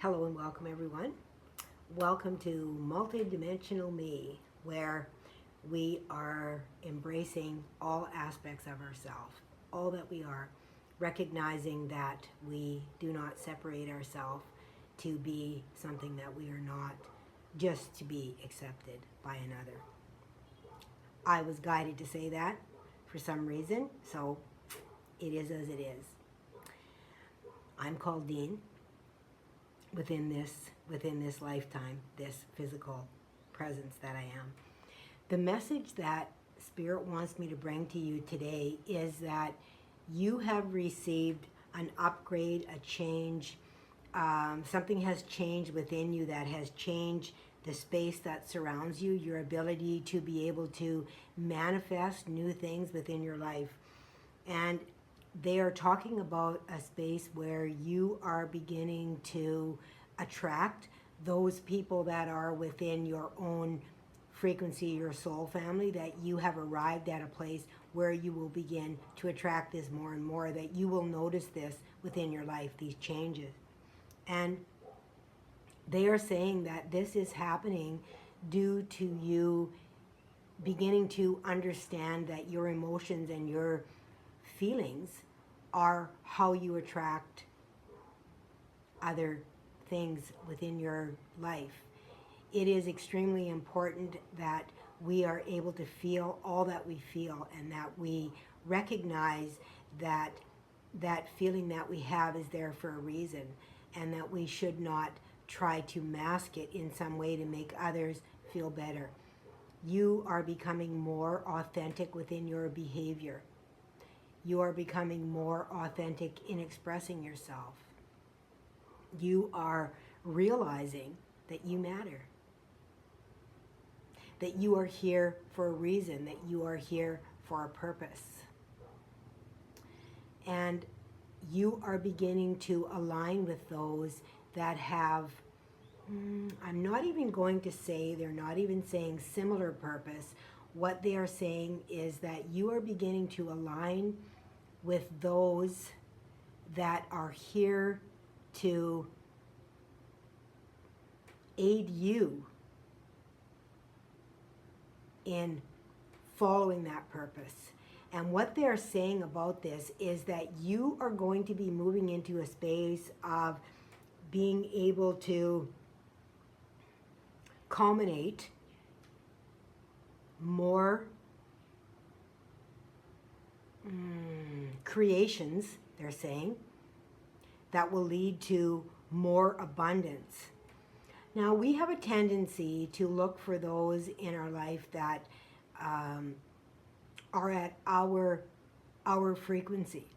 Hello and welcome everyone. Welcome to Multidimensional Me, where we are embracing all aspects of ourselves, all that we are, recognizing that we do not separate ourselves to be something that we are not, just to be accepted by another. I was guided to say that for some reason, so it is as it is. I'm called Dene. Within this lifetime, this physical presence that I am. The message that Spirit wants me to bring to you today is that you have received an upgrade, a change. Something has changed within you that has changed the space that surrounds you, your ability to be able to manifest new things within your life. And they are talking about a space where you are beginning to attract those people that are within your own frequency, your soul family, that you have arrived at a place where you will begin to attract this more and more, that you will notice this within your life, these changes. And they are saying that this is happening due to you beginning to understand that your emotions and your feelings are how you attract other things within your life. It is extremely important that we are able to feel all that we feel, and that we recognize that that feeling that we have is there for a reason, and that we should not try to mask it in some way to make others feel better. You are becoming more authentic within your behavior. You are becoming more authentic in expressing yourself. You are realizing that you matter. That you are here for a reason, that you are here for a purpose. And you are beginning to align with those that have, I'm not even going to say, they're not even saying similar purpose. What they are saying is that you are beginning to align with those that are here to aid you in following that purpose. And what they're saying about this is that you are going to be moving into a space of being able to culminate more creations, they're saying, that will lead to more abundance. Now, we have a tendency to look for those in our life that are at our frequency.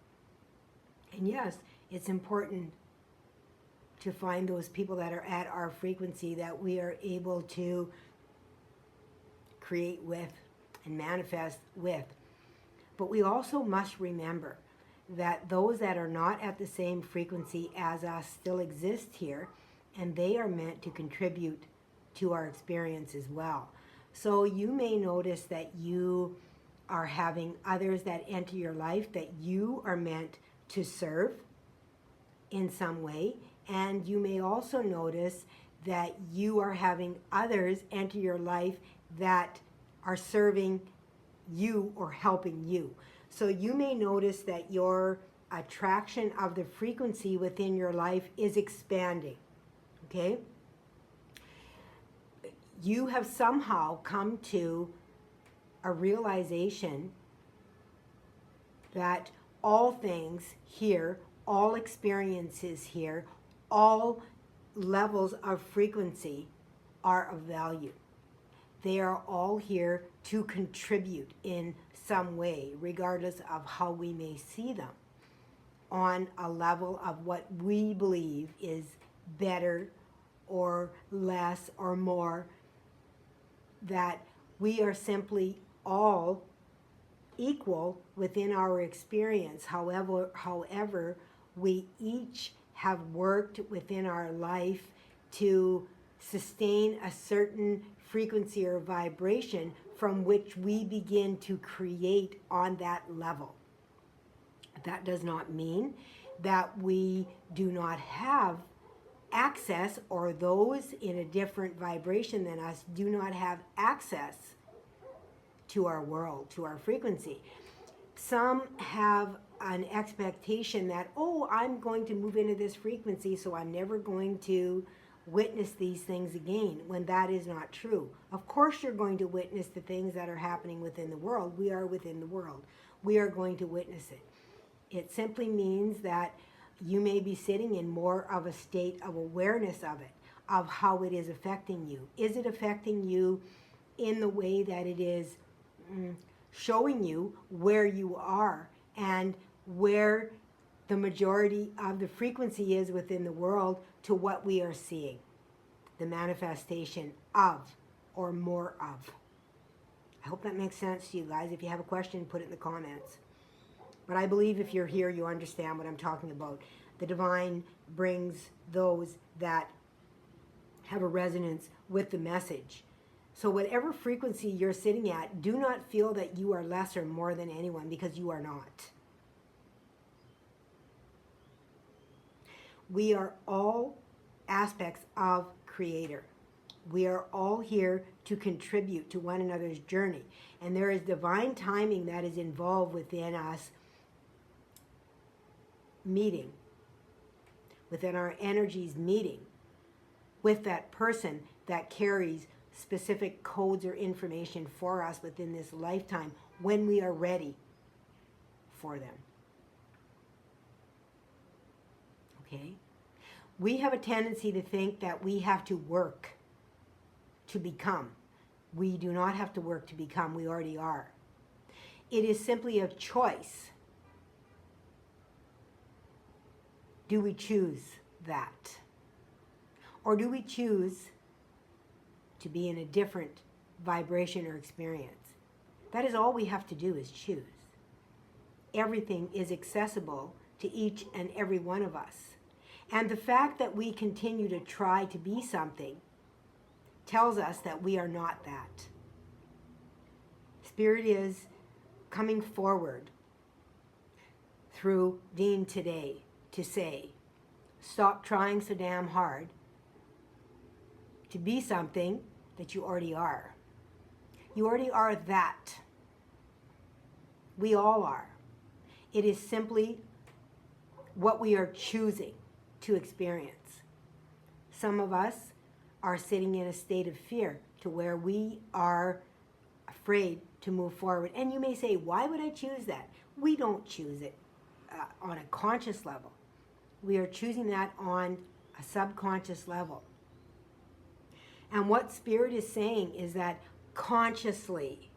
And yes, it's important to find those people that are at our frequency that we are able to create with and manifest with. But we also must remember that those that are not at the same frequency as us still exist here, and they are meant to contribute to our experience as well. So you may notice that you are having others that enter your life that you are meant to serve in some way, and you may also notice that you are having others enter your life that are serving you or helping you. So you may notice that your attraction of the frequency within your life is expanding. Okay? You have somehow come to a realization that all things here, all experiences here, all levels of frequency are of value. They are all here to contribute in some way, regardless of how we may see them, on a level of what we believe is better or less or more, that we are simply all equal within our experience. However, we each have worked within our life to sustain a certain frequency or vibration from which we begin to create on that level. That does not mean that we do not have access, or those in a different vibration than us do not have access to our world, to our frequency. Some have an expectation that, oh, I'm going to move into this frequency, so I'm never going to witness these things again, when that is not true. Of course you're going to witness the things that are happening within the world. We are within the world. We are going to witness it. It simply means that you may be sitting in more of a state of awareness of it, of how it is affecting you. Is it affecting you in the way that it is showing you where you are and where the majority of the frequency is within the world to what we are seeing? The manifestation of, or more of. I hope that makes sense to you guys. If you have a question, put it in the comments. But I believe if you're here, you understand what I'm talking about. The divine brings those that have a resonance with the message. So whatever frequency you're sitting at, do not feel that you are less or more than anyone, because you are not. We are all aspects of Creator. We are all here to contribute to one another's journey. And there is divine timing that is involved within us meeting, within our energies meeting with that person that carries specific codes or information for us within this lifetime when we are ready for them. Okay? We have a tendency to think that we have to work to become. We do not have to work to become. We already are. It is simply a choice. Do we choose that? Or do we choose to be in a different vibration or experience? That is all we have to do, is choose. Everything is accessible to each and every one of us. And the fact that we continue to try to be something tells us that we are not that. Spirit is coming forward through Dene today to say, stop trying so damn hard to be something that you already are. You already are that. We all are. It is simply what we are choosing to experience. Some of us are sitting in a state of fear to where we are afraid to move forward. And you may say, why would I choose that? We don't choose it on a conscious level. We are choosing that on a subconscious level. And what Spirit is saying is that consciously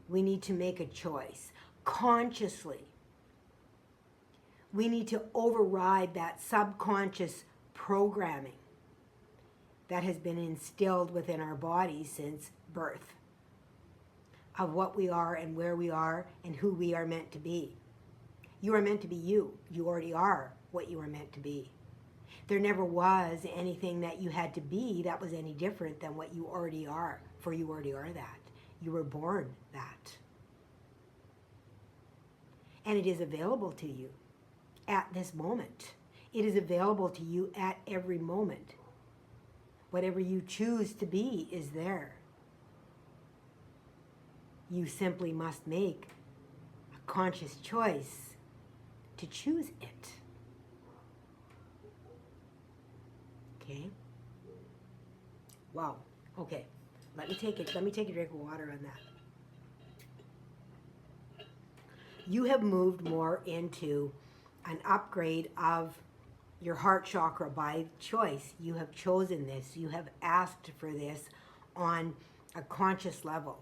we need to make a choice. Consciously we need to override that subconscious programming that has been instilled within our bodies since birth, of what we are and where we are and who we are meant to be. You are meant to be you. You already are what you are meant to be. There never was anything that you had to be that was any different than what you already are, for you already are that. You were born that. And it is available to you at this moment. It is available to you at every moment. Whatever you choose to be is there. You simply must make a conscious choice to choose it. Okay? Wow. Okay. Let me take a drink of water on that. You have moved more into an upgrade of your heart chakra by choice. You have chosen this. You have asked for this on a conscious level.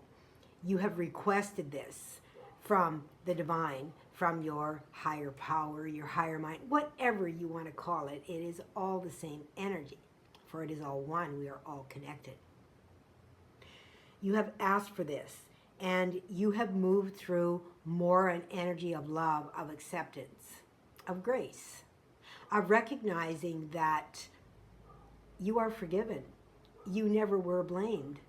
You have requested this from the divine, from your higher power, your higher mind, whatever you want to call it. It is all the same energy, for it is all one. We are all connected. You have asked for this, and you have moved through more an energy of love, of acceptance, of grace, of recognizing that you are forgiven. You never were blamed.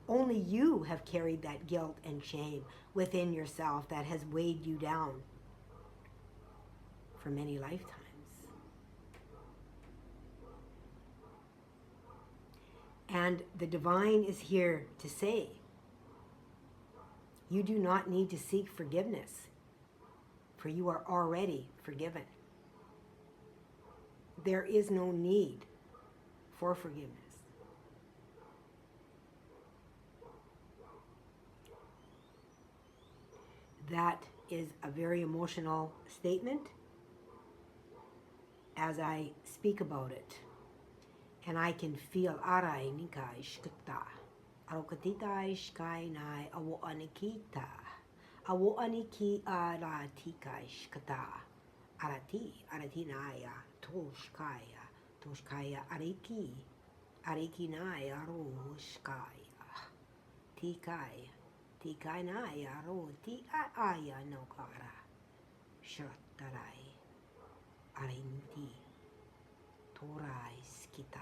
Only you have carried that guilt and shame within yourself that has weighed you down for many lifetimes. And the divine is here to say, you do not need to seek forgiveness, for you are already forgiven. There is no need for forgiveness. That is a very emotional statement as I speak about it. And I can feel arai nikai shkita. Arokatita ishkai nai awo anikita. Awo aniki aratika shkita. Arati naya toshkaya. Toshkaya ariki. Ariki naya roshkaya. Tikai. Tikai naya ro ti aya nokara. Shatarai. Arinti. Torai skitata.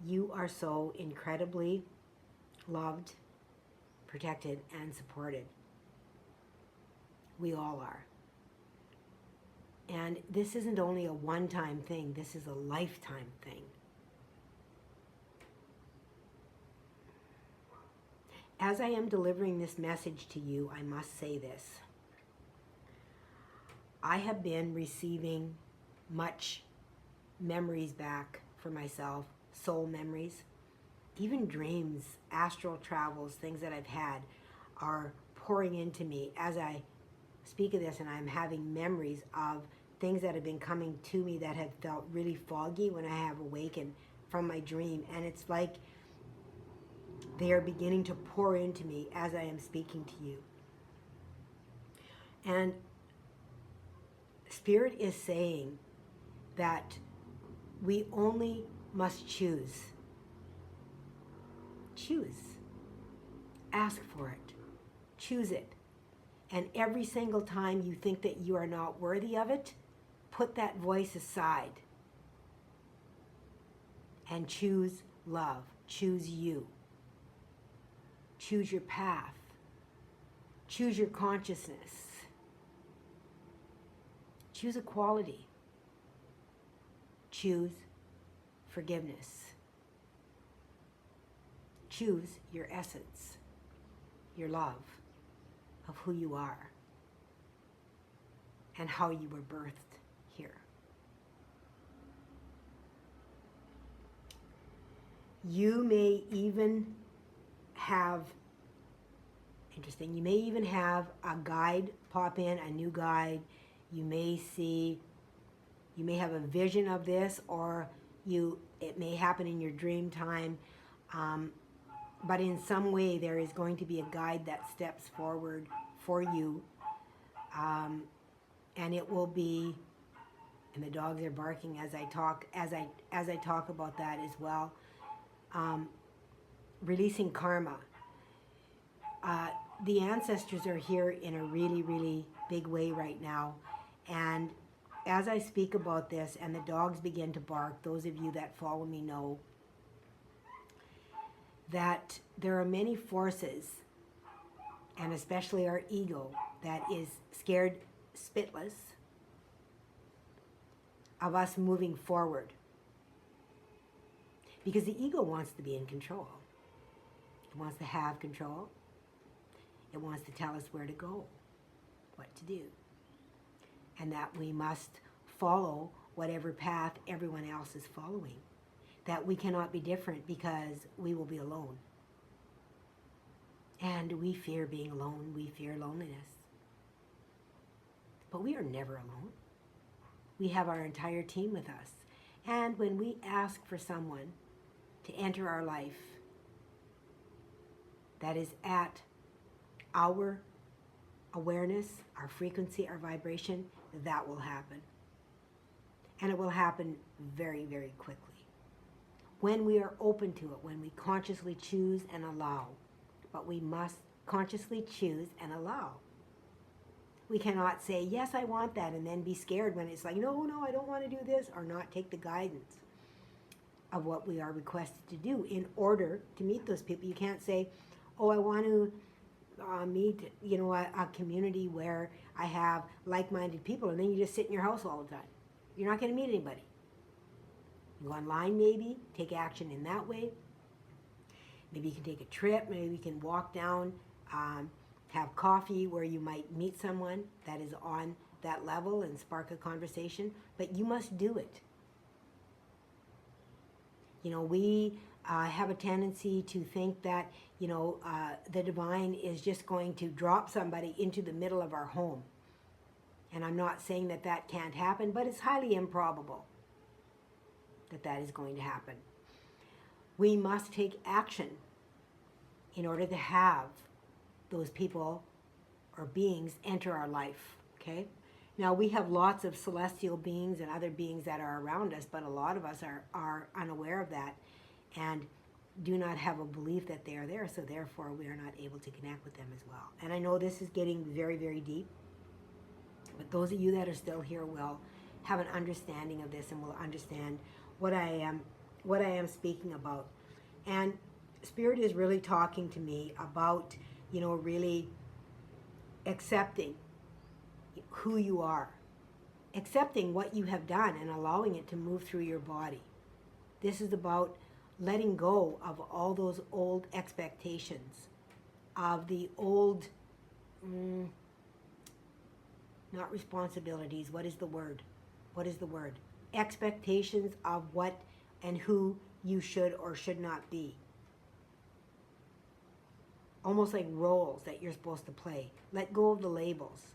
You are so incredibly loved, protected, and supported. We all are. And this isn't only a one-time thing, this is a lifetime thing. As I am delivering this message to you, I must say this. I have been receiving much memories back for myself, soul memories, even dreams, astral travels, things that I've had are pouring into me as I speak of this, and I'm having memories of things that have been coming to me that have felt really foggy when I have awakened from my dream. And it's like they are beginning to pour into me as I am speaking to you. And Spirit is saying that we only must choose. Choose. Ask for it. Choose it. And every single time you think that you are not worthy of it, put that voice aside and choose love. Choose you. Choose your path. Choose your consciousness. Choose equality. Choose forgiveness. Choose your essence, your love of who you are and how you were birthed here. You may even have, interesting, you may even have a guide pop in, a new guide. You may see, you may have a vision of this, or it may happen in your dream time. But in some way there is going to be a guide that steps forward for you. And it will be, and the dogs are barking as I talk about that as well. Releasing karma. The ancestors are here in a really, really big way right now. And as I speak about this and the dogs begin to bark, those of you that follow me know that there are many forces, and especially our ego, that is scared spitless of us moving forward. Because the ego wants to be in control. It wants to have control. It wants to tell us where to go, what to do. And that we must follow whatever path everyone else is following. That we cannot be different because we will be alone. And we fear being alone. We fear loneliness. But we are never alone. We have our entire team with us. And when we ask for someone to enter our life that is at our awareness, our frequency, our vibration, that will happen. And it will happen very, very quickly. When we are open to it, when we consciously choose and allow. But we must consciously choose and allow. We cannot say, yes, I want that, and then be scared when it's like, no, I don't want to do this, or not take the guidance of what we are requested to do in order to meet those people. You can't say, oh, I want to meet, a community where I have like-minded people, and then you just sit in your house all the time. You're not going to meet anybody. You go online, maybe take action in that way. Maybe you can take a trip. Maybe you can walk down, have coffee where you might meet someone that is on that level and spark a conversation. But you must do it. We have a tendency to think that, the divine is just going to drop somebody into the middle of our home. And I'm not saying that that can't happen, but it's highly improbable that that is going to happen. We must take action in order to have those people or beings enter our life, okay? Now, we have lots of celestial beings and other beings that are around us, but a lot of us are unaware of that and do not have a belief that they are there, so therefore we are not able to connect with them as well. And I know this is getting very, very deep, but those of you that are still here will have an understanding of this and will understand what I am speaking about. And Spirit is really talking to me about, really accepting who you are, accepting what you have done and allowing it to move through your body. This is about letting go of all those old expectations, of the old, not responsibilities, what is the word? Expectations of what and who you should or should not be. Almost like roles that you're supposed to play. Let go of the labels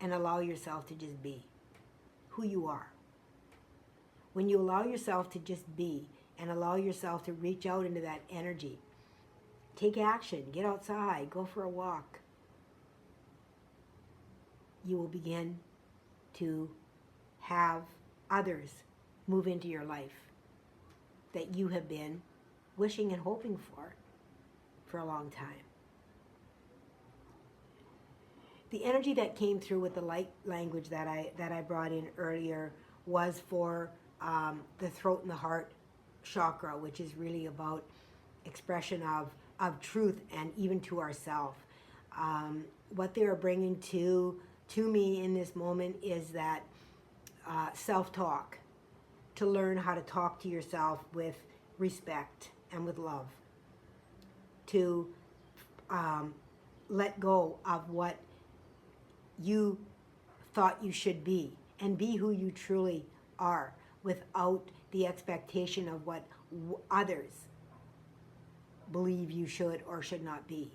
and allow yourself to just be who you are. When you allow yourself to just be and allow yourself to reach out into that energy, take action, get outside, go for a walk, you will begin to have others move into your life that you have been wishing and hoping for a long time. The energy that came through with the light language that I brought in earlier was for the throat and the heart chakra, which is really about expression of truth and even to ourselves. What they are bringing to me in this moment is that self-talk, to learn how to talk to yourself with respect and with love, to let go of what you thought you should be and be who you truly are without the expectation of what others believe you should or should not be.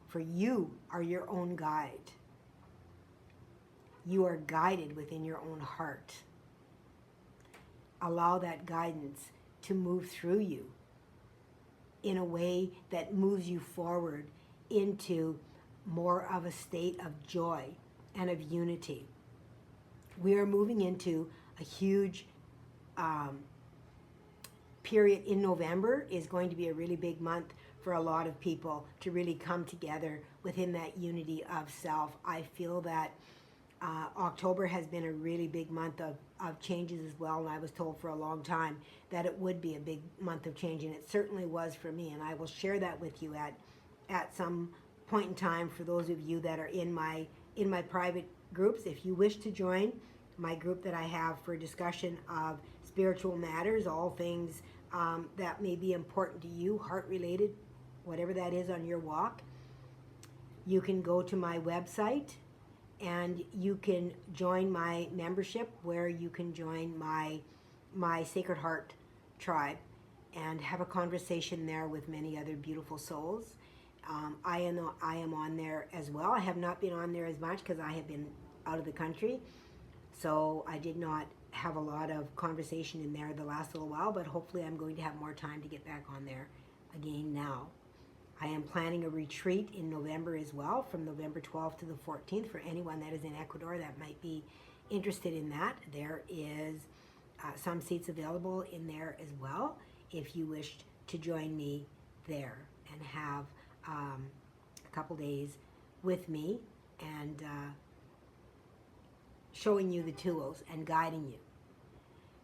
For you are your own guide. You are guided within your own heart. Allow that guidance to move through you in a way that moves you forward into more of a state of joy and of unity. We are moving into a huge period in November. Is going to be a really big month for a lot of people to really come together within that unity of self. I feel that October has been a really big month of changes as well, and I was told for a long time that it would be a big month of change, and it certainly was for me, and I will share that with you at some point in time for those of you that are in my private groups. If you wish to join my group that I have for discussion of spiritual matters, all things that may be important to you, heart-related, whatever that is on your walk, you can go to my website and you can join my membership, where you can join my Sacred Heart tribe and have a conversation there with many other beautiful souls. I am on there as well. I have not been on there as much because I have been out of the country, so I did not have a lot of conversation in there the last little while, but hopefully I'm going to have more time to get back on there again now. I am planning a retreat in November as well, from November 12th to the 14th, for anyone that is in Ecuador that might be interested in that. There is some seats available in there as well if you wished to join me there and have a couple days with me and showing you the tools and guiding you.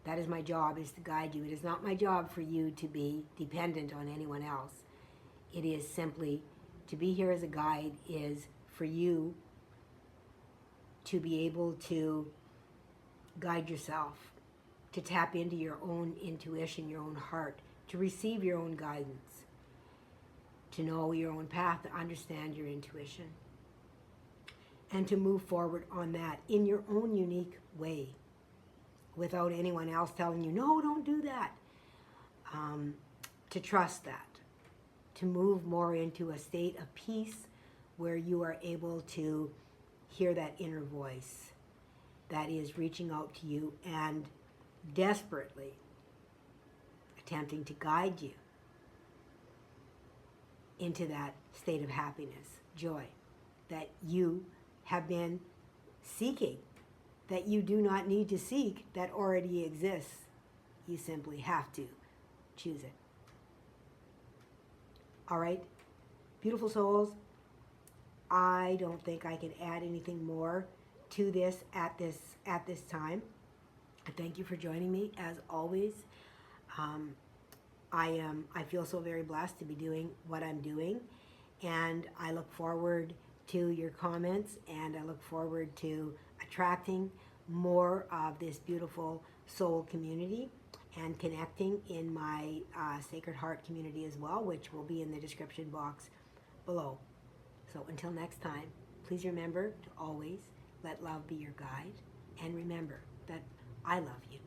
That is my job, is to guide you. It is not my job for you to be dependent on anyone else. It is simply To be here as a guide is for you to be able to guide yourself, to tap into your own intuition, your own heart, to receive your own guidance, to know your own path, to understand your intuition, and to move forward on that in your own unique way without anyone else telling you, no, don't do that. To trust that, to move more into a state of peace where you are able to hear that inner voice that is reaching out to you and desperately attempting to guide you into that state of happiness, joy, that you have been seeking, that you do not need to seek, that already exists. You simply have to choose it. All right, beautiful souls, I don't think I can add anything more to this at this time. I thank you for joining me as always. I feel so very blessed to be doing what I'm doing, and I look forward to your comments, and I look forward to attracting more of this beautiful soul community and connecting in my Sacred Heart community as well, which will be in the description box below. So until next time, please remember to always let love be your guide, and remember that I love you.